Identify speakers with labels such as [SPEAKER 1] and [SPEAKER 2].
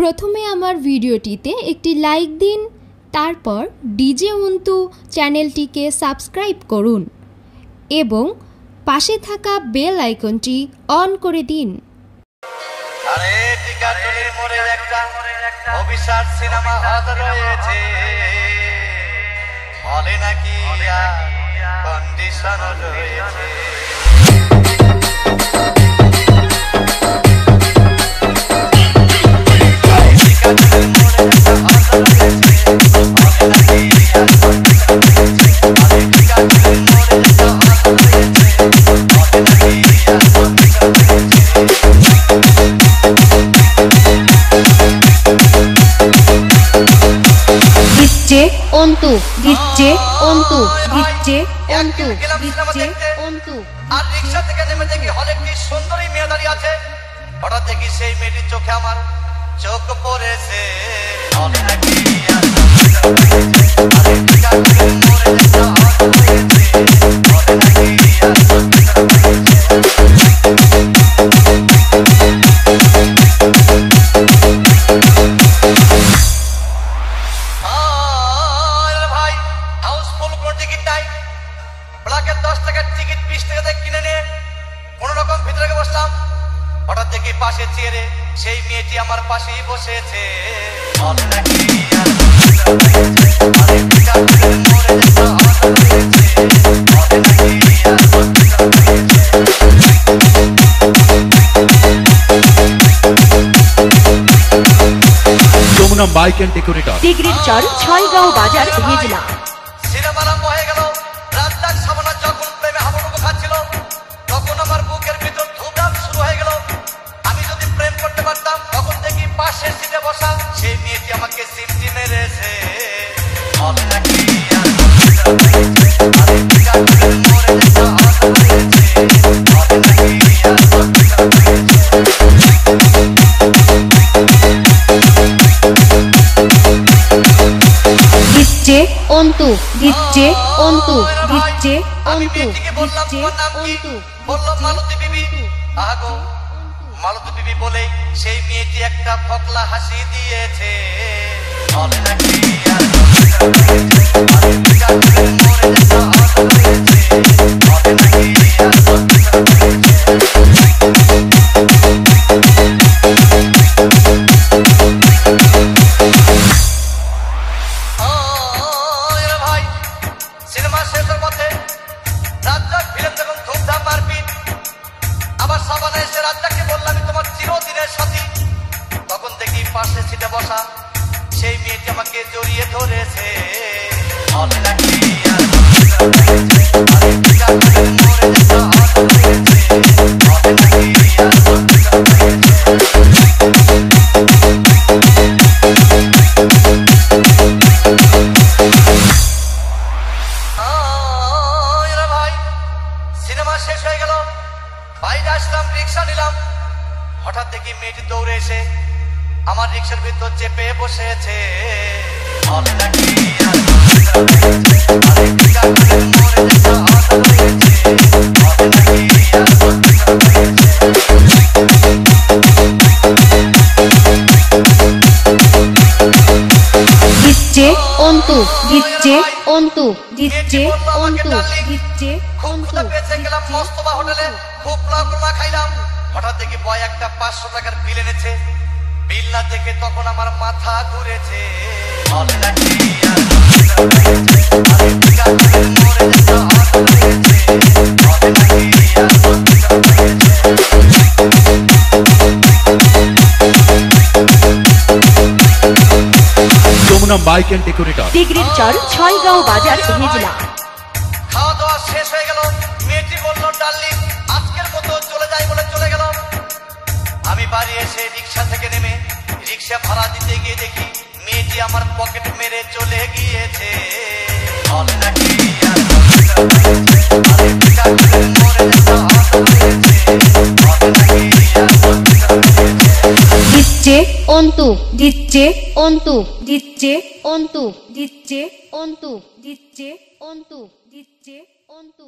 [SPEAKER 1] প্রথমে আমার ভিডিওটিতে একটি লাইক দিন, তারপর ডিজে অন্তু চ্যানেলটিকে সাবস্ক্রাইব করুন এবং পাশে থাকা বেল আইকনটি অন করে দিন।
[SPEAKER 2] আরে টিকাটুলির মোড়ে একটা অভিশাপ সিনেমা হল রয়েছে, হলে নাকি কন্ডিশন রয়েছে।
[SPEAKER 3] DJ Antu, DJ Antu, DJ Antu, DJ Antu.
[SPEAKER 2] আর রিকশা থেকে নেমে দেখি হলে একটি সুন্দরী মেয়ে দাঁড়িয়ে আছে। হঠাৎ দেখি সেই মেয়েটির চোখে আমার চোখ পড়েছে। হলে নাকি হঠাৎ দেখি পাশে চেয়ারে সেই মেয়েটি আমার পাশেই বসেছে।
[SPEAKER 4] যমুনা বাইক এন্ড ডেকোরেটর,
[SPEAKER 3] ডিগ্রির চর, ছয়গাঁও বাজার, হিজলা।
[SPEAKER 2] সিনেমা আরম্ভ হয়ে গেল। রাজ্জাক সাবানা যখন প্রেমে হাবুডুবু খাচ্ছিল, তখন আমার বুকের ভিতর ধুমধাম শুরু হয়ে গেল। আমি যদি প্রেম করতে পারতাম, তখন দেখি পাশের সিটে বসা সেই মেয়েটি আমাকে সিমটি মেরেছে।
[SPEAKER 3] DJ Antu, DJ Antu, DJ Antu, DJ Antu.
[SPEAKER 2] বললাম মালতী বিবি। আগো মালতী বিবি বলে সেই মেয়েটি একটা ফকলা হাসি দিয়েছে। সিনেমা শেষের পথে রাজ্জাক ভিলেন যখন ধুমধাম মারপিট, আবার সাবানা এসে রাজ্জাককে বললাম আমি তোমার চিরদিনের সাথী। তখন দেখি পাশে সিটে বসা সেই মেয়েটি আমাকে জড়িয়ে ধরেছে। সিনেমা শেষ হয়ে গেল, বাইরে আসলাম, রিক্সা নিলাম। হঠাৎ দেখি মেয়েটি দৌড়ে এসে আমার রিক্সার ভিতর চেপে বসেছে।
[SPEAKER 3] DJ Antu, DJ Antu, DJ Antu, DJ Antu.
[SPEAKER 2] মস্তবা হোটেলে খুব পোলাও খাইলাম। হঠাৎ দেখি বয় একটা 500 টাকার বিল এনেছে। বিল না দেখে তখন আমার মাথা ঘুরেছে।
[SPEAKER 4] যমুনা বাইক এন্ড ডেকোরেটর,
[SPEAKER 3] ডিগ্রির চর, ছয়গাঁও বাজার, হিজলা।
[SPEAKER 2] খাওয়া দাওয়া শেষ হয়ে গেল। মেয়েটি বলল ডার্লিং আজকের মতো চলে যাই বলে চলে গেল। আমি বাড়ি এসে রিক্সা থেকে নেমে রিক্সা ভাড়া দিতে গিয়ে দেখি মেয়েটি আমার পকেট মেরে চলে গিয়েছে।
[SPEAKER 3] DJ Antu, DJ Antu, DJ Antu, DJ Antu, DJ Antu, DJ Antu.